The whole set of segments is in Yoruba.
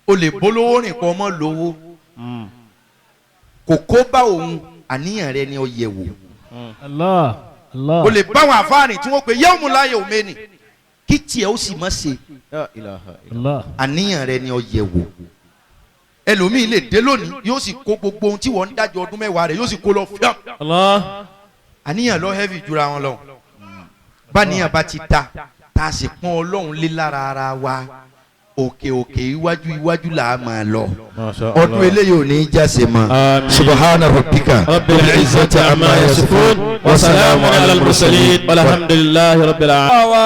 o lè bolówó rìn kọ́ ọmọ lówó kò kó bá òun àníyàn rẹ ni ó yẹ̀ wò. Allah Allah. o lè bá wọn àfáàní tí wọ́n pe yawmu la yawmeni kí tiẹ̀ ó sì mọ̀ ṣe Allah. àníyàn rẹ ni ó yẹ̀ wò. ẹlòmíì lè dé lónìí yóò sì kó gbogbo ohun tí wọ́n ń dájọ́ ọdún mẹ́wàá rẹ̀ yóò sì kó lọ fíà. Allah. àníyàn lọ heavy jura wọn lọ. báníyàn bá ti ta tá a sì pọ́n Ọlọ́run lé lára ara wa òkè òkè iwájú iwájú là á máa lọ. ọdún eléyìí ò ní í jáse mọ́. subahana rabbika rabbil izzati amma yasifun wa salamun ala al-mursalin walhamdulillahi rabbil alamin. àwa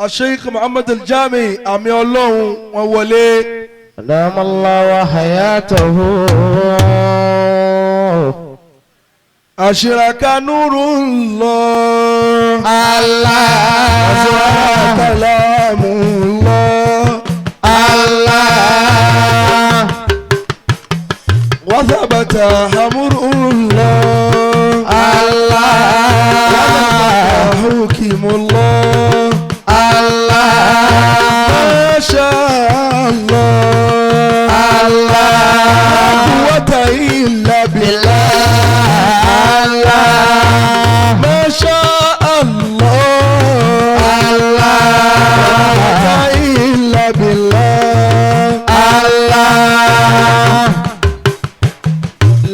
Sheikh Muhammad al-Jami Ami-Olohun wọn wọlé. adama Allah wa hayatahu. Ashiraka Nurul Allah. Ashiraka Kalamullah Allah. wa thabata Amrullah Allah. Hukmullah Allah. Masha Allah Allah. quwwata illa billah Masha Allah Allah. quwwata illa billah Allah.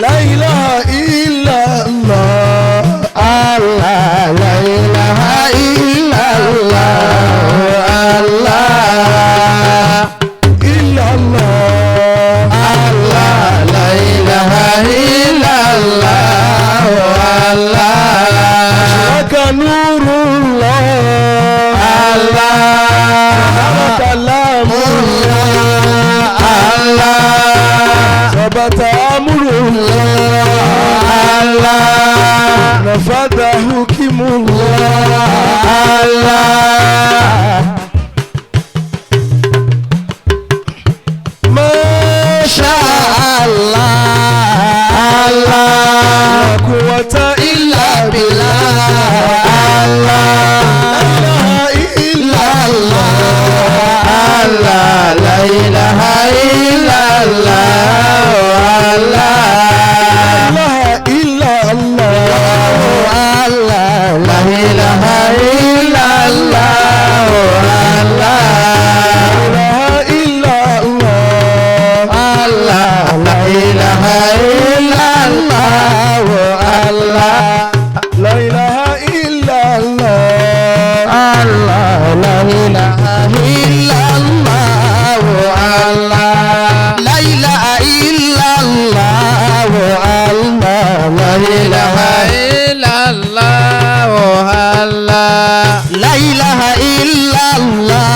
La ilaha illa Allah Allah. La ilaha illallah. Allah. illa Allah Allah. La ilaha illallah. Allah. Ashiraka Nurullah Allah. Kalamullah Allah. thabata Amrullah Allah. nafadha hukmullah Allah. Masha Allah. Allah. Allah quwwata Illa billah. Allah. illa Allah. Allah. La ilaha illallah. Allah. illa Allah Allah. La ilaha illallah. Allah. illa Allah Allah. La ilaha illallah. Allah. la ilaha illa Allah Allah. La ilaha illallah. Allah. La ilaha illallah. Allah. La ilaha illallah. Allah. La ilaha illallah.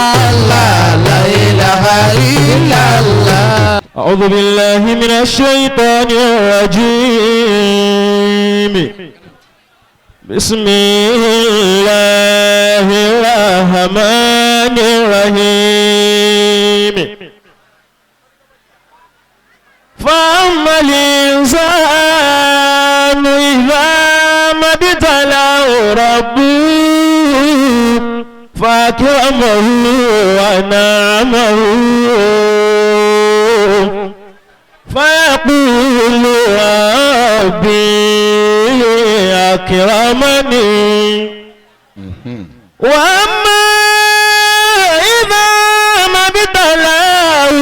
Allah. La ilaha illallah. أعوذ بالله من الشيطان الرجيم. بسم الله الرحمن الرحيم. فأما الإنسان إذا ما ابتلاه ربه فأكرمه ونعمه فيقول ربي أكرمني وأما إذا ما ابتلاه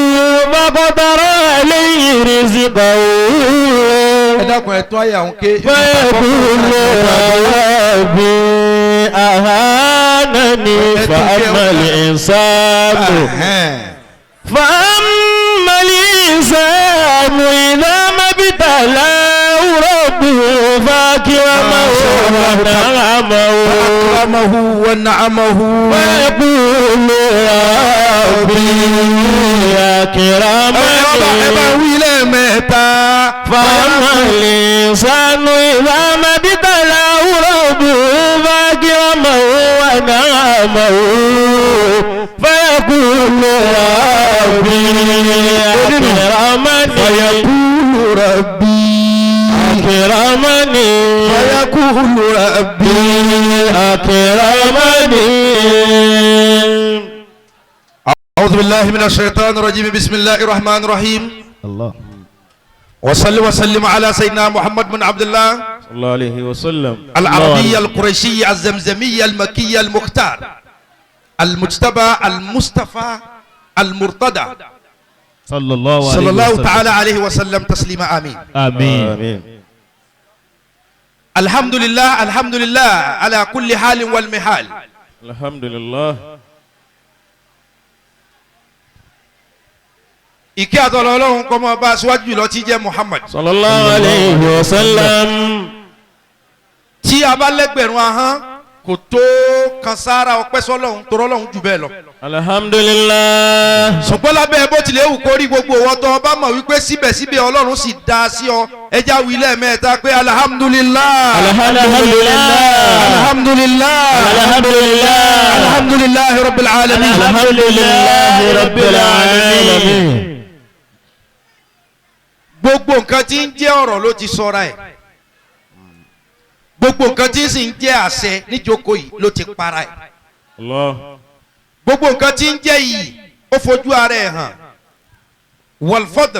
فقدر عليه رزقه ẹ dákun ẹ tún àyà òun ké. فيقول ربي أهانني فأما الإنسان فأما الإنسان إذا ما ابتلاه ربه فأكرمه ونعمه ويقول ربي أكرمني فأما الإنسان إذا ما ابتلاه ربه فأكرمه ونعمه فيقول ربي أكرمني فيقول ربي أكرمني فيقول ربي أكرمني. أعوذ أعوذ بالله من الشيطان الرجيم بسم الله الرحمن الرحيم الله وصل وسلم على سيدنا محمد بن عبد الله صلى الله عليه وسلم العربية القريشية الزمزمية المكية المختار المجتبى المصطفى المرتضى صلى الله عليه صلى الله وسلم. تعالى عليه وسلم تسليما آمين آمين آمين. الحمد لله على كل حال والمحال. الحمد لله. ìkẹ́ àtọ̀lọ́ ọlọ́run kó máa bá aṣíwájú jùlọ tí jẹ́ Muhammad. صلى الله عليه وسلم. tí a bá lẹ́gbẹ̀rún ahọ́n kò tó kan sára ọpẹ́ sọ́lọ́run torọ́ ọlọ́run jù bẹ́ẹ̀ lọ. الحمد لله. ṣùgbọ́n lábẹ́ bó tilẹ̀ wù kó rí gbogbo owó tó bá mọ̀ wípé síbẹ̀síbẹ̀ ọlọ́run sì dá sí ọ ẹja wí lẹ́ẹ̀mẹ́ta pé alhamdulillah alhamdulillah alhamdulillah rabbil alamin alhamdulillah rabbil alamin. gbogbo nǹkan tí ń jẹ́ ọ̀rọ̀ ló ti sọra ẹ̀ gbogbo nǹkan tí ń sì ń jẹ́ àṣẹ níjókòó yìí ló ti para ẹ̀ Allah. gbogbo nǹkan tí ń jẹ́ yìí ó fojú ara ẹ̀ hàn wal fadl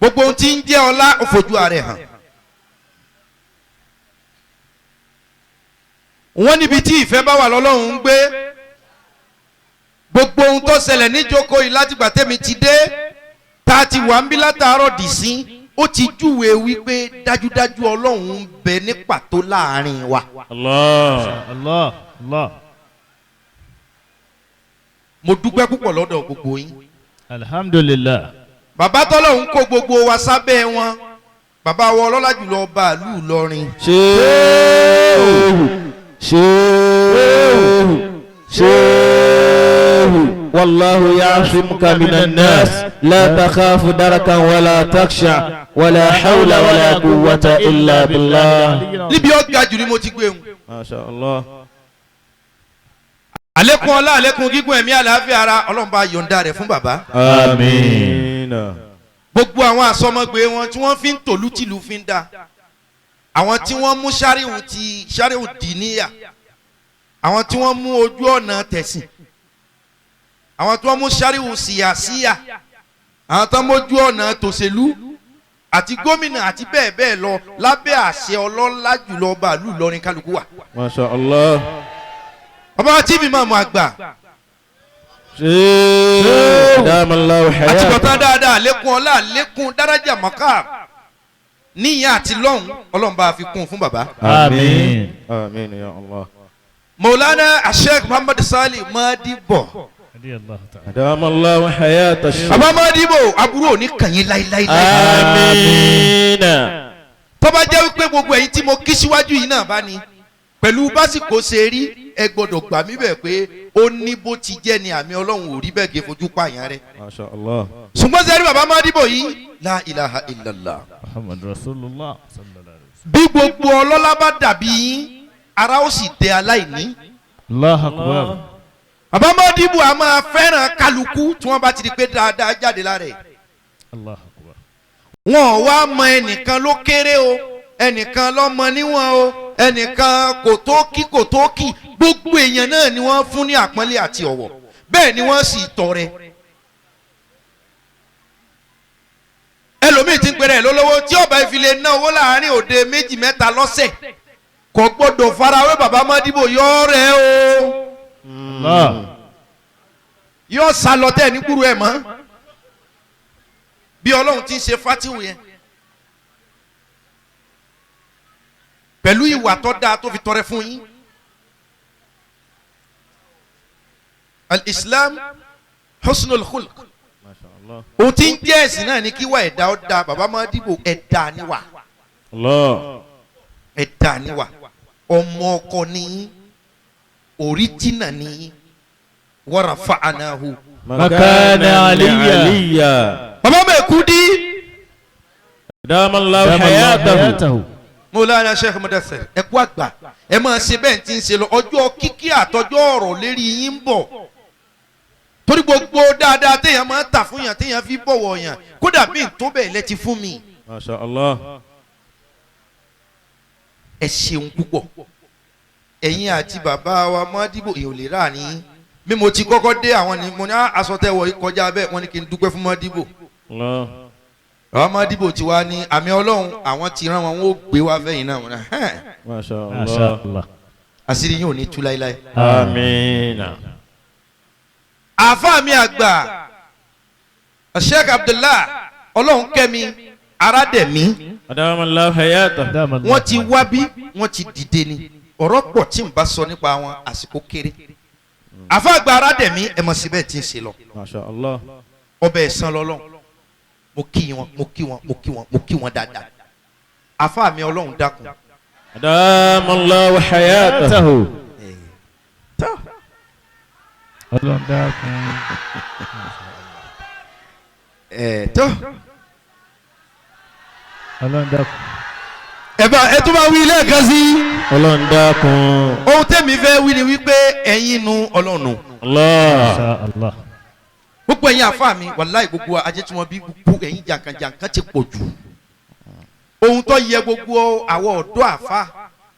gbogbo ohun tí ń jẹ́ ọlá ó fojú ara ẹ̀ hàn. wọ́n níbi tí ìfẹ́ bá wà lọ́lọ́run ń gbé gbogbo ohun tó ṣẹlẹ̀ níjókòó yìí látìgbà tẹ́mi ti dé tá a ti wà ń bí látàárọ̀ dì sí ó ti júwe wípé dájúdájú ọlọ́run ń bẹ ní pàtó láàrin wa. Allah. Allah. Allah. mo dúpẹ́ púpọ̀ lọ́dọ̀ gbogbo yín. Alhamdulillah. bàbá tọ́lọ́run kó gbogbo wa sábẹ́ wọn bàbá wa ọlọ́lá jùlọ bàálù Ìlọrin. Shehu. Shehu. Shehu. والله يعصمك من الناس لا تخاف دركا ولا تخشى ولا حول ولا قوة إلا بالله. níbi ọ̀gá jù ni mo ti gbé wọn. ما شاء الله. àlékún ọlá àlékún gígùn ẹ̀mí àlàáfíà ara Ọlọ́run bá yọ̀ǹda rẹ̀ fún bàbá. آمين. gbogbo àwọn àsọmọgbé wọn tí wọ́n fi ń tòlú tìlú fi ń dá àwọn tí wọ́n mú sáríwù dìníyà àwọn tí wọ́n mú ojú ọ̀nà tẹ̀sìn àwọn tí wọ́n mú sáríwù síyàsíyà àwọn tí wọ́n mójú ọ̀nà tòṣèlú àti gómìnà àti bẹ́ẹ̀ bẹ́ẹ̀ lọ lábẹ́ àṣẹ ọlọ́lá jùlọ bàálù Ìlọrin kálukú wa. ما شاء الله. ọba tí mi máa mú àgbà دام الله àti حياته. bọ̀tán dáadáa lékún ọlá lékún dárájà mọ́ká níyà àti lọ́hùn Ọlọ́run bá fi kún fún bàbá. آمين. آمين يا الله. Maulana Sheikh Muhammad Salih Madibo دام الله حياته. bàbá Madibo aburú òní kàn yín láíláí. آمين. tó bá jẹ́ wípé gbogbo ẹ̀yin tí mo kí síwájú yìí náà bá ní pẹ̀lú básìkò ṣe rí ẹ gbọ́dọ̀ gbà mí bẹ̀ pé ó ní bó ti jẹ́ ni àmì Ọlọ́run ò rí bẹ́ẹ̀ gé fojú pààyàn rẹ̀. ما شاء الله. ṣùgbọ́n sẹ́rí bàbá Madibo yìí la ilaha illallah. Muhammad Rasulullah. bí gbogbo ọlọ́lá bá dàbí yín ara ó sì dé aláìní. Allah akbar. bàbá Madibo a máa fẹ́ràn kálukú tí wọ́n bá ti di pé dáadáa jáde lára ẹ̀. Allah akbar. wọn ò wá mọ ẹnìkan ló kéré o ẹnìkan ló mọ níwọ̀n o ẹnìkan kò tó kí gbogbo èèyàn náà ni wọ́n fún ní àpọ́nlé àti ọ̀wọ̀ bẹ́ẹ̀ ni wọ́n sì tọrẹ. ẹlòmíì ti ń pèrè lólówó tí ọba ìfilé ná owó láàrin òde méjì mẹ́ta lọ́sẹ̀ kò gbọ́dọ̀ farawé bàbá Madibo yọ rẹ̀ o Allah. yọ sálọtẹ ní gbúrú ẹ̀ mọ́ bí Ọlọ́run ti ń ṣe fatiwu yẹn pẹ̀lú ìwà tó dáa tó fi tọrẹ fún yín. al-Islam husnul khulq. ما شاء الله. ohun tí ń jẹ́ ẹ̀sìn náà ni kí wà ẹ̀dá ó dáa bàbá Madibo ẹ̀dá níwà الله. ẹ̀dá níwà ọmọ ọkọ ní oríjìnà ní wa rafa'nahu. مكان عليا. bàbá Mekudi دام الله حياته. Maulana Sheikh Mudaththir ẹ kú àgbà ẹ máa ṣe bẹ́ẹ̀ tí ń ṣe lọ ọjọ́ kíkí àtọjọ́ ọ̀rọ̀ lérí yín ń bọ̀ torí gbogbo dáadáa téèyàn máa ń tà fún yàn téèyàn fi bọ̀wọ̀ yàn kódà bí n tó bẹ́ẹ̀ lẹ́ ti fún mi. ما شاء الله. ẹ ṣeun púpọ̀ ẹ̀yin àti bàbá wa Madibo èèyàn lè rà ní mi mo ti kọ́kọ́ dé àwọn ni mo ní aṣọ tẹ́ wọ̀ kọjá bẹ́ẹ̀ wọ́n ní kí n dúpẹ́ fún Mọ́díbò. àwọn Mọ́díbò ti wá ní àmì Ọlọ́run àwọn ti rán wọn ó gbé wá fẹ́yìn náà wọn náà. Masha Allah. àṣírí yín ò ní tú láíláí. Amina. àfa mi àgbà Sheikh Abdullah Ọlọ́run kẹ́mi Arádẹ̀mí. Adamallahu hayata. wọ́n ti wá bí wọ́n ti dìde ni ọ̀rọ̀ pọ̀ tí n bá sọ nípa wọn àsìkò kéré. àfa àgbà Arádẹ̀mí ẹ̀ mọ̀ síbẹ̀ tí ń ṣe lọ. Masha Allah. ọbẹ̀ ẹ̀sán lọ́lọ́run mo kí wọn dáadáa. àfa mi Ọlọ́run dákun. Adamallahu hayatahu. Ọlọ́run dákun. tó. Ọlọ́run dákun. ẹ tún bá wí lẹ́ẹ̀kan sí. Ọlọ́run dákun. ohun tẹ́mi fẹ́ wí ni wípé ẹ̀yin nu Ọlọ́run. Allah. gbogbo ẹ̀yin àfa mi wàláì gbogbo ajé tí wọ́n bí gbogbo ẹ̀yin jàǹkànjàǹkàn ti pọ̀ jù. ohun tó yẹ gbogbo àwọn ọ̀dọ́ àfa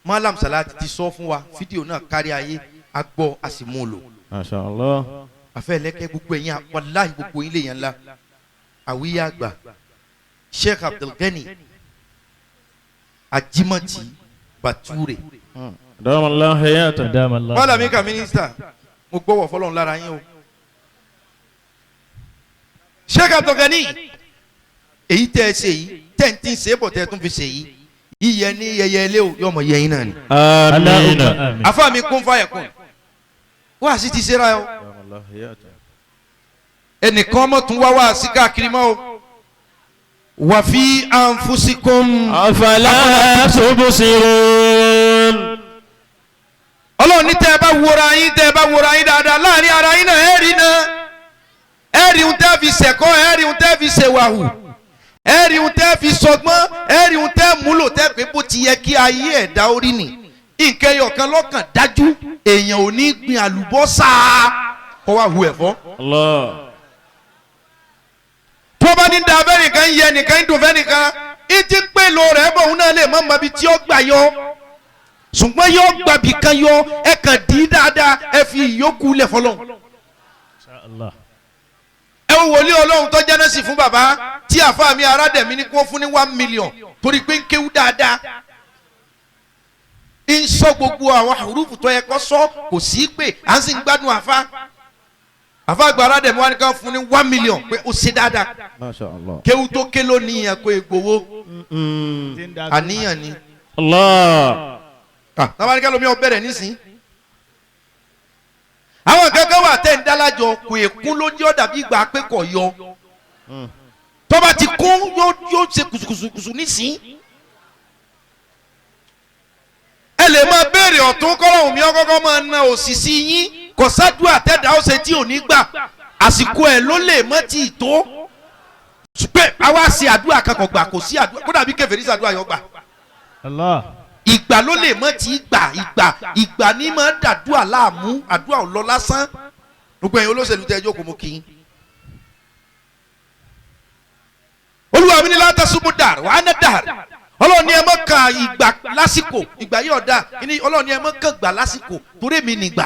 Malam Salati ti sọ fún wa fídíò náà kárí ayé agbọ́ a sì mú un lò. Masha Allah. àfẹ́ lẹ́kẹ́ gbogbo ẹ̀yin wàláì gbogbo ilé yẹn ńlá àwíyé àgbà Sheikh Abdulgani Ajimati Bature. Adamallahu hayatahu. wàhálà mi kà mínísítà mo gbọ́wọ́ fọlọ́run lára yín o. Sheikh Abdulgani èyí tẹ́ ẹ ṣe yìí tẹ́ǹtì ń ṣe é bọ̀ tẹ́ ẹ tún fi ṣe yìí yíyẹ ní yẹyẹ ilé o yọmọ yẹyin náà ni. Amina. àfa mi kún fáyà kún wá sí ti ṣe ra o ẹnìkan mọ̀ tún wá sí káàkiri mọ́ o wà fi anfusikum. Afala tubsirun. Ọlọ́run ní tẹ́ ẹ bá wòra yín dáadáa láàrin ara yín náà ẹ̀rí ń tẹ́ fi ṣẹ̀kọ́ ẹ̀rí ń tẹ́ fi ṣèwàhù ẹ̀rí ń tẹ́ fi sọgbọ́n ẹ̀rí ń tẹ́ múlò tẹ́ pé bó ti yẹ kí ayé ẹ̀dá orí nì nǹkan ẹyọ̀kan lọ́kàn dájú èèyàn ò ní gbin àlùbọ́sà kó wá hu ẹ̀fọ́. Allah. tó bá ní da abẹ́ nìkan yẹ nìkan ń dùn fẹ́ nìkan ìdí pé lo rẹ̀ bọ̀ òun náà lè má mọ ibi tí ó gbà yọ ṣùgbọ́n yóò gbàbí kan yọ ẹ kàn dí dáadáa ẹ fi ìyókù lẹ̀ fọlọ́. ẹ wo wòlíì Ọlọ́run tó jẹ́ nọ́ọ̀sì fún bàbá tí àfa mi Arádẹ̀mí ní kó fún ní 1 million torí pé ń kéwú dáadáa ń sọ gbogbo àwọn àrùfù tó yẹ kó sọ kò sí pé à ń sì ń gbádùn àfa àgbà Arádẹ̀mí wá ní ká fún ní 1 million pé ó ṣe dáadáa. Masha Allah. kéwú tó ké lónìí yẹn kó egbowó àníyàn ni. Allah. tábàáníkà lomi ọ bẹ̀rẹ̀ nísìn. àwọn kankan wà tẹ́ ń dálájọ kò èkún ló jẹ́ ọ̀dà bí ìgbà pé kò yọ. tó bá ti kún yóò ṣe kùsùkùsù nísìn. ẹ lè máa béèrè ọ̀tún kọ́lọ́hùn mi ọkọ́kọ́ máa na òṣìṣì yín kò sádùá tẹ́dà ó ṣe tí ò ní gbà àsìkò ẹ̀ ló lè mọ́ tí ì tó. pé àwa ṣe àdúrà kankan gbà kò sí àdúrà kódà bí kèfèrí ṣàdúrà yọ gbà. Allah. ìgbà ló lè mọ tí ìgbà ní máa dàdúà láàmú àdúà ò lọ lásán gbogbo ẹ̀yin olóṣèlú tẹ́ ẹjọ́ kò mú kí n. olúwa mi ní látàṣubú dàr wà á ná dàr ọlọ́ọ̀ni ẹ mọ̀ kan ìgbà lásìkò ìgbà yìí ọ̀dà ọlọ́ọ̀ni ẹ mọ̀ kan gbà lásìkò torí mi nìgbà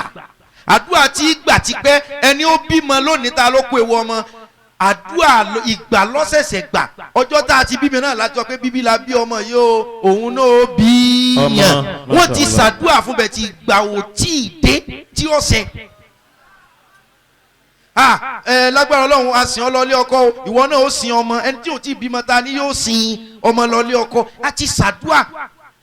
àdúà tí ìgbà ti pẹ́ ẹni ó bímọ lónìí ta ló kó ewu ọmọ àdúà ìgbà lọ́sẹ̀sẹ̀ gbà ọjọ́ tá a ti bímọ náà láti sọ pé bíbí la bí ọmọ yìí o òun náà ó bí yàn wọ́n ti ṣàdúà fún bẹ́ẹ̀ tí ìgbà ò tí ì dé tí ó ṣe. lágbára Ọlọ́run a sìn ọ́ lọ ilé ọkọ o ìwọ náà ó sin ọmọ ẹni tí ò tí ì bímọ ta ni yóò sin ọmọ lọ ilé ọkọ a ti ṣàdúà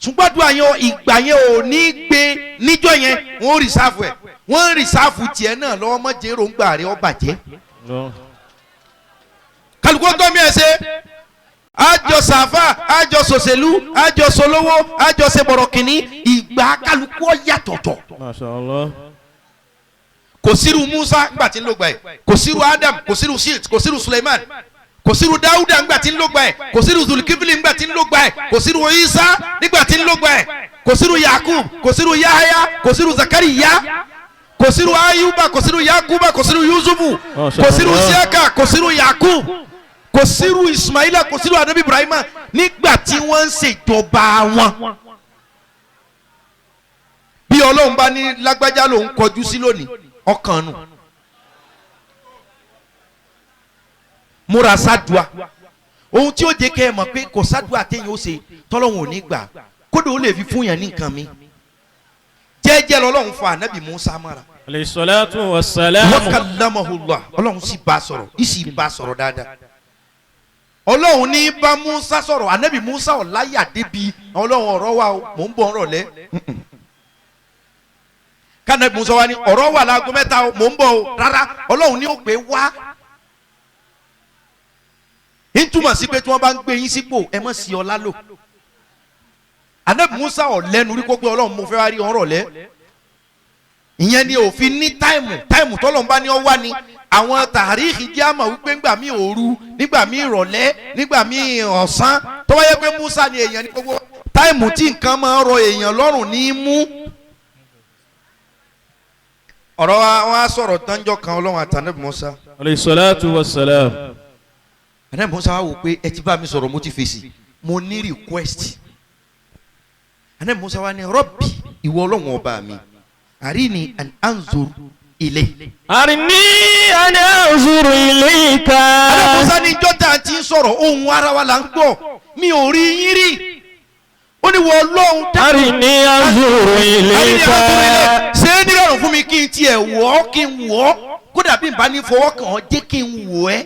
ṣùgbọ́n àdúà yẹn ìgbà yẹn ò ní gbé níjọ́ yẹn wọ́n rìsáàfù ẹ̀ wọ́n rìsáàfù tiẹ̀ náà lọ́wọ́ mọ́jẹ́ ròǹgbà rẹ̀ ó bàjẹ́. kálukú tó mi ẹ ṣe àjọ sàfà àjọ sòṣèlú àjọ sọlówó àjọ ṣebọrọkìnní ìgbà kálukú yàtọ̀tọ̀. Masha Allah. kò sírù Musa ńgbà tí ń lò gbà ẹ kò sírù Adam kò sírù Shit kò sírù Suleiman kò sírù Dáúdà ńgbà tí ń lò gbà ẹ kò sírù Zulkifli ńgbà tí ń lò gbà ẹ kò sírù Isa nígbà tí ń lò gbà ẹ kò sírù Yakub kò sírù Yahaya kò sírù Zakariya kò sírù Ayuba kò sírù Yakuba kò sírù Yusufu kò sírù Isiaka kò sírù Yakub kò sírù Ismaila kò sírù Anabi Ibrahima nígbà tí wọ́n ń ṣèjọba wọn. bí Ọlọ́run bá ní lágbájá lòun kọjú sí lónìí ọkàn nù múra sádùá ohun tí ó jẹ́ kẹ́ ẹ mọ̀ pé kò sádùá téèyàn ó ṣe tọ́lọ́hún ò ní gbà kódà ó lè fi fún yàn ní nǹkan mi jẹ́jẹ́ lọ́lọ́run fa ànábì Musa mọ́ra. alayhi salatu wassalam. wa kallamahu Allah ọlọ́run sì bá sọ̀rọ̀ ìsì bá sọ̀rọ̀ dáadáa ọlọ́run ní bá Musa sọ̀rọ̀ ànábì Musa ọ̀láyà débi ọlọ́run ọ̀rọ̀ wa o mò ń bọ̀ ọ̀rọ̀ lẹ́ kánàbì Musa wa ní ọ̀rọ̀ wà láago mẹ́ta o mò ń bọ̀ o rárá ọlọ́run ní ó pé wá ń túmọ̀ sí pé tí wọ́n bá ń gbé yín sípò ẹ mọ̀ sí ọlá lò ànábì Musa ọ̀lẹ́nu rí kó pé ọlọ́run mo fẹ́ wá rí ọ̀rọ̀ lẹ́ ìyẹn ni òfin ní táìmù tọ́lọ́run bá ní ọ wá ni àwọn tàríìkì jẹ́ àmọ̀ wípé ńgbà mí òru nígbà mí ìrọ̀lẹ́ nígbà mí ọ̀sán tó wáyé pé Musa ni èèyàn ní gbogbo táìmù tí nǹkan máa ń rọ èèyàn lọ́rùn ní í mú. ọ̀rọ̀ wọn á sọ̀rọ̀ tánjọ́ kan ọlọ́run àtànẹ́bì Musa. alayhi salatu wassalam. ànẹ́bì Musa wá wò pé ẹ ti bá mi sọ̀rọ̀ mo ti fèsì mo ní request. ànẹ́bì Musa wá ní Rabbi ìwọ ọlọ́run ọba mi arini an anzur ilé. arini an anzur ilayka. ànẹ́bì Musa ní jọ́tà tí ń sọ̀rọ̀ ohun ara wa là ń gbọ́ mi ò rí yín rí ó ní wọ ọlọ́run dákun. arini anzur ilayka. ṣé ní ìrọ̀rùn fún mi kí n tiẹ̀ wọ̀ ọ́ kí n wọ̀ ọ́ kódà bí n bá ní fọwọ́ kàn ọ́ jẹ́ kí n wọ̀ ẹ́.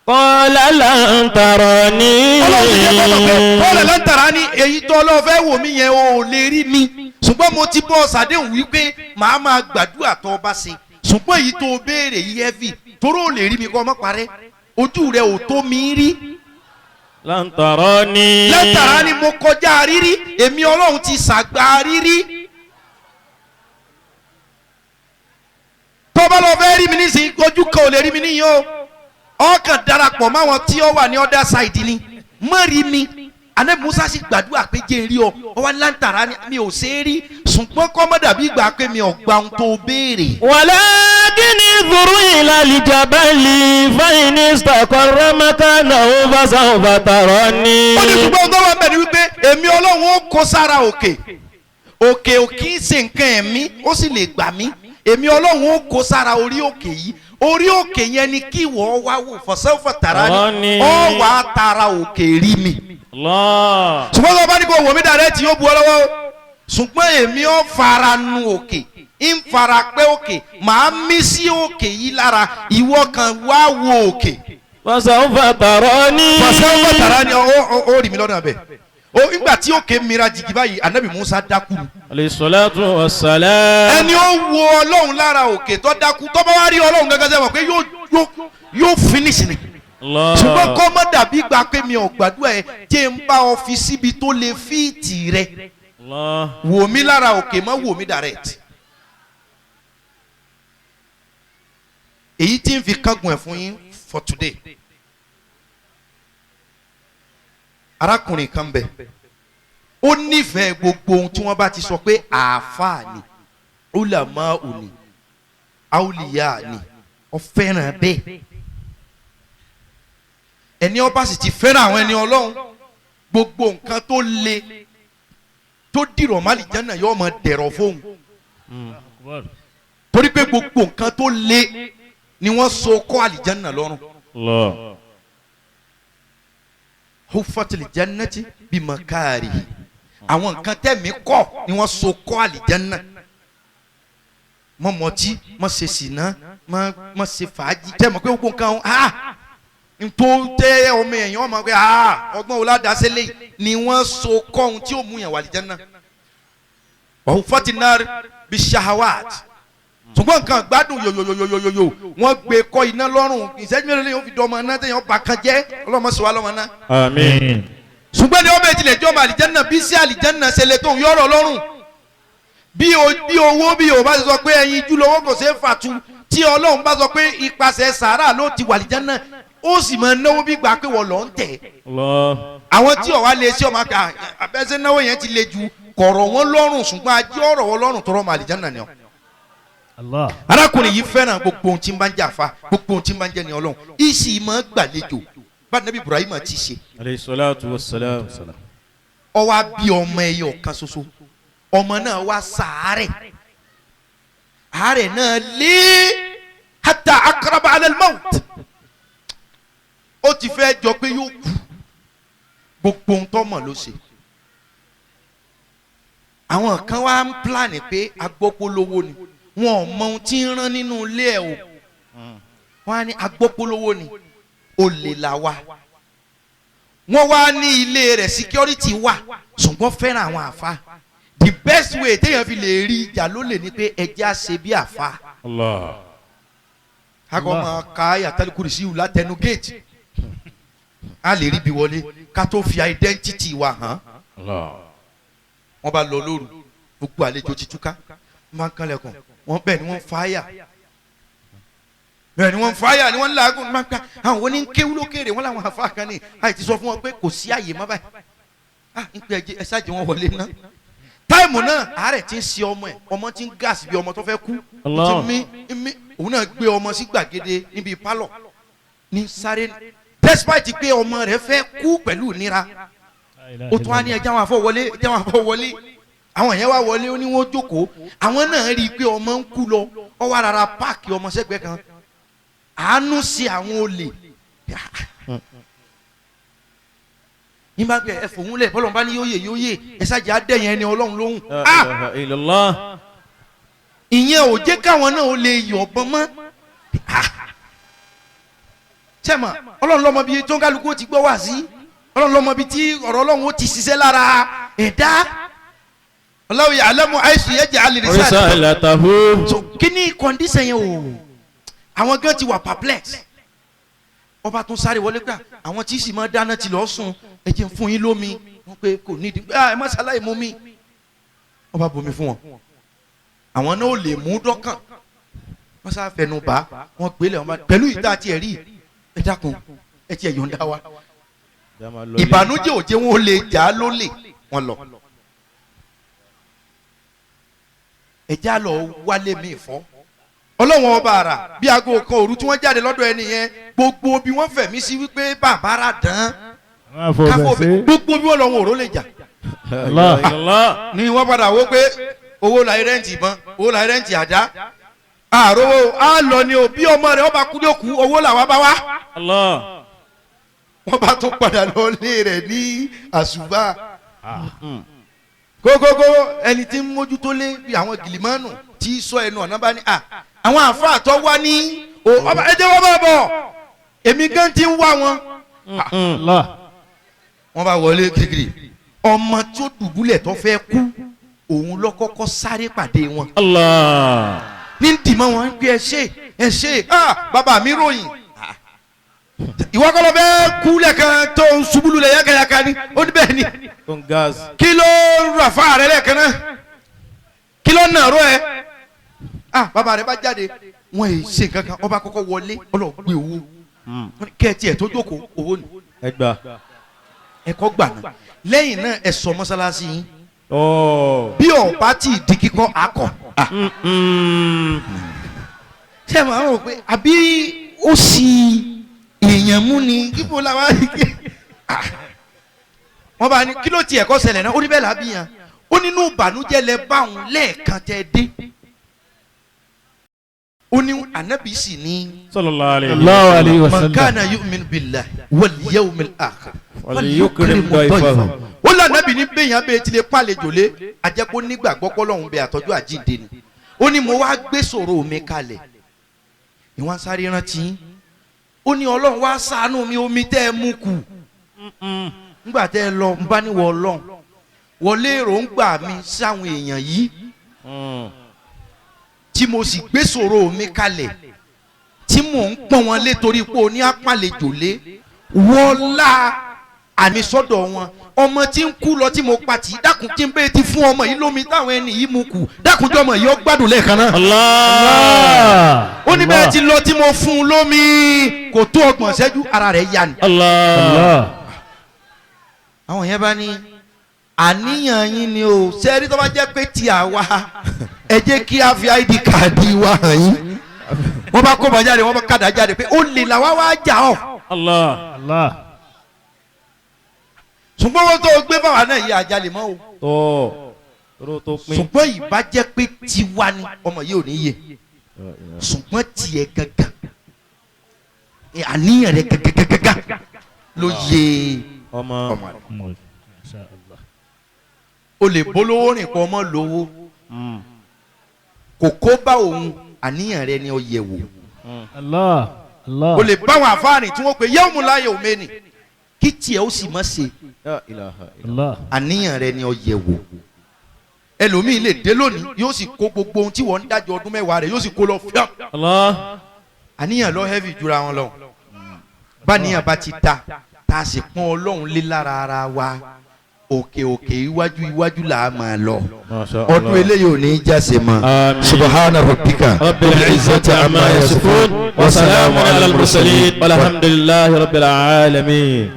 qala lan tarani. ọlọ́run ti jẹ́ kọ́ mọ̀ pé kọ́lẹ̀ lan tarani èyí tó ọlọ́run fẹ́ wò mí yẹn ò lè rí mi ṣùgbọ́n mo ti bọ́ ṣàdéhùn wípé màá máa gbàdúrà tó o bá ṣe ṣùgbọ́n èyí tó o béèrè yìí ẹ́fì toró ò lè rí mi kọ́ ọmọ parẹ́ ojú rẹ ò tó mi rí. lan tarani. lan tarani mo kọjá rírí èmi ọlọ́run ti ṣàgbà rírí. tó bá lọ fẹ́ rí mi nísìnyí ojú kan ò lè rí mi níyìn o ọkàn darapọ̀ máwọn tí ó wà ní other side ni mọ́ rí mi ànábì Musa sì gbàdúrà pé jẹ́ rí ọ wá láǹtàrà ni mi ò ṣe é rí ṣùgbọ́n kọ́mọ́ dàbí ìgbà pé mi ò gba ohun tó béèrè. walakin inzur ila al-jabali fa in istaqarra makanahu fasawfa tarani. ó ní ṣùgbọ́n tó wà bẹ̀ ni wípé èmi ọlọ́run ó kó sára òkè òkè òkè ń ṣe nǹkan ẹ̀mí ó sì lè gbà mí èmi ọlọ́run ó kó sára orí òkè yìí orí òkè yẹn ni kí wọ́n wá wò fasawfa tarani ó wà á tara òkè rí mi. ṣùgbọ́n tó bá ní kó wò mí dàrẹ́ tí yóò bu ọ lọ́wọ́ ṣùgbọ́n èmi ó fara nu òkè ń fara pé òkè màá mí sí òkè yìí lára ìwọ kan wá wo òkè. fasawfa tarani. fasawfa tarani ó rí mi lọ́dọ̀ bẹ́ẹ̀ ó ìgbà tí òkè mìíràn jìgì báyìí anabi Musa dákú. alayhi salatu wassalam. ẹni ó wo ọlọ́run lára òkè tó dákú tó bá wá rí ọlọ́run gẹ́gẹ́ sẹ́wọ̀n pé yóò finish ni. ṣùgbọ́n kọ́ mọ́ dàbí gba pé mi ò gbàdúrà ẹ jẹ́ ń bá ọ fi síbi tó lè fíìtì rẹ wò mí lára òkè mọ́ wò mí direct. èyí tí ń fi kángun ẹ̀ fún yín for today. arákùnrin kan bẹ ó nífẹ̀ẹ́ gbogbo ohun tí wọ́n bá ti sọ pé àáfàá ni ulama òní auliya ni ó fẹ́ràn bẹ́ẹ̀ ẹni ọba sì ti fẹ́ràn àwọn ẹni ọlọ́run gbogbo nǹkan tó le tó dìrọ̀ má àlìjánnà yóò máa dẹ̀rọ̀ fóun torí pé gbogbo nǹkan tó le ni wọ́n so kọ́ àlìjánnà lọ́rùn. hufatil jannati bi makari àwọn nǹkan tẹ̀mí kọ́ ni wọ́n so kọ́ àlìjánnà mọ́ mọtí mọ́ ṣe sìná mọ́ ṣe fàájì tẹ́ mọ̀ pé gbogbo nǹkan tó tẹ ọmọ èèyàn ọmọ pé ọgbọ́n wo ládàásẹ́ lé ni wọ́n so kọ́ ohun tí ó mú yàn wà àlìjánnà wa hufatin nar bi shahawat ṣùgbọ́n nǹkan gbádùn yòyòyòyòyò wọ́n gbé kọ́ iná lọ́rùn ìṣẹ́jú mélòó lẹ́yìn ó fi dọ́mọ náà tẹ̀yìn ọba kan jẹ́ ọlọ́mọ sọ wá lọ́mọ náà. àmín. ṣùgbọ́n ní ọmọ ìjìnlẹ̀ jọmọ àlìjánnà bí sí àlìjánnà ṣẹlẹ̀ tó ń yọ̀rọ̀ lọ́rùn bí owó bí o bá sọ pé ẹyin ijú lọ́wọ́ kò ṣeé fàtu tí ọlọ́run bá sọ pé ipasẹ̀ sàárà ló ti wà àlìjánnà ó sì máa náwó bí gbà pé wọ́n lọ ń tẹ̀. àwọn tí ọ̀wá lè ṣe ọmọ àgbà abẹ́sẹ̀ náwó yẹn ti le ju kọ̀rọ̀ wọn lọ́rùn ṣùgbọ́n ajé ọ̀rọ̀ wọn lọ́rùn tọrọ ọmọ àlìjánnà ni ọ. Allah. arákùnrin yìí fẹ́ràn gbogbo ohun tí ń bá ń jà fa gbogbo ohun tí ń bá ń jẹ́ ni ọlọ́run ìsì máa gbàlejò bá Nabi Ibrahim ti ṣe. alayhi salatu wassalam. ó wá bí ọmọ ẹyọ kan ṣoṣo ọmọ náà wá ṣàárẹ̀ àárẹ̀ náà lé hatta aqraba ala al-maut ó ti fẹ́ jọ pé yóò kú gbogbo ohun tó mọ̀ ló ṣe. àwọn kan wá ń pílánì pé agbópolówó ni wọn ò mọ ohun tí ń rán nínú ilé ẹ̀ o wọn á ní agbópolówó ni olè là wá wọn wá ní ilé rẹ̀ security wà ṣùgbọ́n fẹ́ràn àwọn àfa the best way téèyàn fi lè rí ìjà ló lè ní pé ẹja ṣe bí àfa. Allah. akọ máa ka yàtàlíkùrì sí ìwúlá tẹnu gate a lè rí bí wọlé ká tó fi identity wa hàn. wọ́n bá lọ lóru gbogbo àlejò ti túká wọ́n máa ń kánlẹ̀kùn wọ́n bẹ́ẹ̀ ni wọ́n fáyà bẹ́ẹ̀ ni wọ́n fáyà ni wọ́n làágùn máa ń ká àwọn oní kéwú lókèrè wọ́n làwọn àfa kan ní àì ti sọ fún wọn pé kò sí àyè má báyìí ń pè ẹ ṣáàjì wọn wọlé ná táìmù náà àárẹ̀ ti ń ṣe ọmọ ti ń gáàsì bí ọmọ tó fẹ́ kú ti mí òun náà gbé ọmọ sí gbàgede níbi pálọ̀ ní sáré despite pé ọmọ rẹ̀ fẹ́ kú pẹ̀lú ìnira ó tún á ní ẹjẹ́ àwọn afọ wọlé àwọn yẹn wá wọlé ó ní wọ́n jókòó àwọn náà rí i pé ọmọ ń kú lọ ọ wá rárá páàkì ọmọ sẹ́gbẹ̀ẹ́ kan àánú sí àwọn olè nígbà pé ẹ fòun lẹ bọ́lọ̀ bá ní yóòyè ẹ ṣáàjì adẹ́yẹn ẹni ọlọ́run lóhùn. ìyẹn ò jẹ́ káwọn náà ó lè yọ̀bọ̀n mọ́. sẹ́mà ọlọ́run lọ́mọ bíi tó ń kálukú ti gbọ́ wá sí ọlọ́run lọ́mọ bíi tí ọ̀rọ̀ ọlọ́run ó ti ṣiṣẹ́ lára ẹ̀dá. Allahu ya'lamu haythu yaj'alu risalatahu. so kí ni kọ́ndíṣẹ̀ yẹn o àwọn gan ti wà perplex ọba tún sáré wọlé gbà àwọn tí sì máa dáná ti lọ sùn ẹ jẹ́ fún yín lómi wọ́n pé kò ní ìdí ẹ má ṣàlàyé mú mi ọba bomi fún wọn àwọn náà ò lè mú dọ́kàn wọ́n sá fẹnu bá wọ́n gbélé wọn bá pẹ̀lú ìta àti ẹ̀rí ẹ dákun ẹ ti ẹ̀ yọ̀ǹda wa ìbànújẹ́ òjé wọn ò lè jà á lólè wọn lọ ẹ já lọ wálé mi fọ́ ọlọ́wọ́n ọba àrà bí aago kan òru tí wọ́n jáde lọ́dọ̀ ẹni yẹn gbogbo bí wọ́n fẹ̀mí sí wípé bàbá rà dán káfọ́ gbogbo bí wọ́n lọ wọn òró lè jà ni wọ́n padà wó pé owó la rẹ́ǹtì ìbọn owó la rẹ́ǹtì àdá àròwò á lọ ni o bí ọmọ rẹ̀ ọba kú lóku owó làwa bá wá wọ́n bá tún padà lọ lé rẹ̀ ní àṣùbà kókókó ẹni tí ń mójútó lé bí àwọn gìlìmánù tí sọ ẹnu ọ̀nà bá ní àwọn àfáà tó wá ní ọba ẹjẹ wọn bá bọ̀ èmi gan ti ń wá wọn. wọ́n bá wọlé kirikiri ọmọ tí ó dùbúlẹ̀ tó fẹ́ kú òun ló kọ́kọ́ sáré pàdé wọn. ní dìmọ̀ wọn pé ẹ ṣe bàbá mi ròyìn ìwọ kọ́ ló fẹ́ kú lẹ́ẹ̀kan tó ń ṣubúlù lẹ̀ yákàyàkà ni ó ní bẹ́ẹ̀ ni kí ló rà fáà rẹ lẹ́ẹ̀kan náà kí ló nàró ẹ bàbá rẹ bá jáde wọn yìí ṣe kankan ọba kọ́kọ́ wọlé ọlọgbẹ owó kẹtì ẹ tó jókòó owó ni ẹkọ gbà náà lẹ́yìn náà ẹ sọ mọ́sálásí yín bí ọba tí di kíkọ akọ ṣé ẹ máa ń rò pé àbí ó sì èèyàn mú ni ibo la wá rí ké wọn bá ní kí ló tiẹ̀ kọ́ ṣẹlẹ̀ náà ó ní bẹ́ẹ̀ làbí yẹn ó nínú ìbànújẹ́ lẹ báwọn lẹ́ẹ̀kan tẹ́ dé ó ní anabi sì ní. sallallahu alayhi wa sallam. man kana yu'minu billahi wal yawmil akhir. falyukrim dayfahu. ó lọ anabi ní bẹ́yàn bẹ́ẹ̀ tilẹ̀ pàlejò lé ajẹ́pọ̀ nígbàgbọ́ pọ́lọ́hún bẹ́ẹ̀ àtọ́jú àjíǹde ni. ó ní mo wá gbé sọ̀rọ̀ mi kalẹ̀ ìwọ̀n sáré rántí. ó ní ọlọ́run wá ṣàánú mi omi tẹ́ ẹ mú kù. nígbà tẹ́ ẹ lọ ń bá níwọ̀ ọlọ́run wọlé èròǹgbà mi sáwọn èèyàn yìí tí mo sì gbé sọ̀rọ̀ mi kalẹ̀ tí mò ń pọ́n wọn lé torí pé o ní apàlejò lé wọ́lá àmì sọ́dọ̀ wọn ọmọ tí ń kú lọ tí mo pa tì í dákun tí ń bẹ́ẹ̀ ti fún ọmọ yìí lómi táwọn ẹni yìí mú kù dákunjọ́ ọmọ yìí ó gbádùn lẹ́ẹ̀kan náà. Allah. ó ní bẹ́ẹ̀ ti lọ tí mo fún un lómi kò tó 30 ṣẹ́jú ara rẹ̀ yá ni. Allah. àwọn yẹn bá ní àníyàn yín ni o sẹ́ẹ̀rí tó bá jẹ́ pé tí a wá ẹ jẹ́ kí a fi id káàdì wa hàn yín wọ́n bá kó bọ̀ jáde wọ́n bá kàdá jáde pé ó lè là wá jà ọ́. Allah. Allah. ṣùgbọ́n wọ́n tó gbé báwa náà yí àjálè mọ́ o. tó pín. ṣùgbọ́n ìbá jẹ́ pé tiwa ni ọmọ yìí ò ní yé ṣùgbọ́n tiẹ̀ gangan àníyàn rẹ̀ gangan ló yé ọmọ rẹ̀. o lè bolówó rìn kó ọmọ lówó kò kó bá òun àníyàn rẹ ni ó yẹ̀ wò. Allah. Allah. o lè bá wọn àfáàní tí wọ́n pe yẹ́wùmú láyé òmẹ́ni kí tiẹ̀ ó sì má ṣe Allah. àníyàn rẹ ni ó yẹ̀ wò. ẹlòmíì lè dé lónìí yóò sì kó gbogbo ohun tí wọ́n ń dájọ́ ọdún mẹ́wàá rẹ̀ yóò sì kó lọ fíà. Allah. àníyàn lọ heavy jura wọn lọ. báníyàn bá ti ta tá a sì pọ́n ọlọ́run lé lára ara wa òkè òkè iwájú iwájú là á máa lọ. ọdún eléyìí ò ní í jáse mọ́. subahana rabbika rabbil izzati amma yasifun wa salamun ala al-mursalin walhamdulillahi rabbil alamin.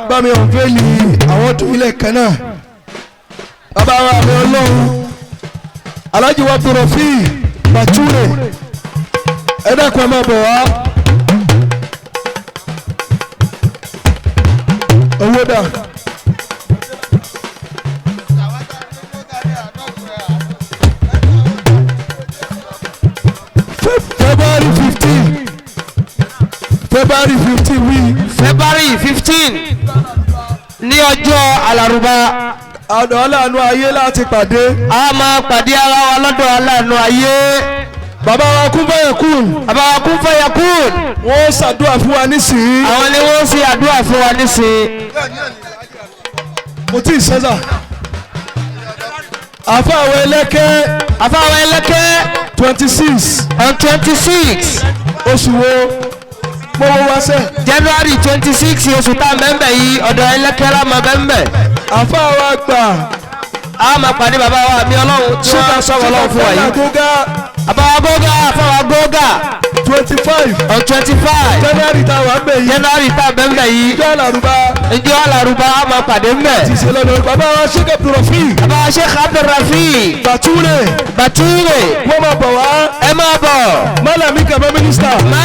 bá mi ò fẹ́ ni àwọn tó ilẹ̀ kan náà bàbá wa mi ọlọ́run Alhaji wa Abdulrafi Bature ẹ dákun ẹ máa bọ̀ wá owó dà. February 15 wí. February 15 ní ọjọ́ alárùbá. ọ̀dọ̀ aláàánú ayé láti pàdé. a máa pàdé ara wa lọ́dọ̀ aláàánú ayé. bàbá wa kún fẹ́yẹ̀ kún. bàbá wa kún fẹ́yẹ̀ kún. wọ́n ṣàdúrà fún wa nísìnyí. àwọn ni wọ́n ṣe àdúrà fún wa nísìnyí. mo ti sẹ́sà. àfàwọ̀ ẹlẹ́kẹ́. àfàwọ̀ ẹlẹ́kẹ́. 26. on 26. oṣù wo gbogbo wa sẹ́. January 26 oṣù tá a mẹ́mbẹ̀ yìí ọ̀dọ̀ ẹlẹ́kẹ́ la máa mẹ́mbẹ̀. àfàwọ̀ àgbà. a máa pàdé bàbá wa mi ọlọ́run tí wọ́n sọ̀rọ̀ ọlọ́run fún wa yìí. àbáwá gógá àfàwà gógá. 25. on 25. January tá a wà mbẹ̀ yìí. January tá a mẹ́mbẹ̀ yìí. ìjọ àlàrúbá. ìjọ alárùbá a máa pàdé mbẹ̀. ti ṣe lọ́dọ̀ bàbá wa Sheikh Abdulrafi. bàbá wa Sheikh Abdulrafi. Bature. Bature. wọ́n máa bọ̀ wá. ẹ máa bọ̀. Malami kàbá mínísítà.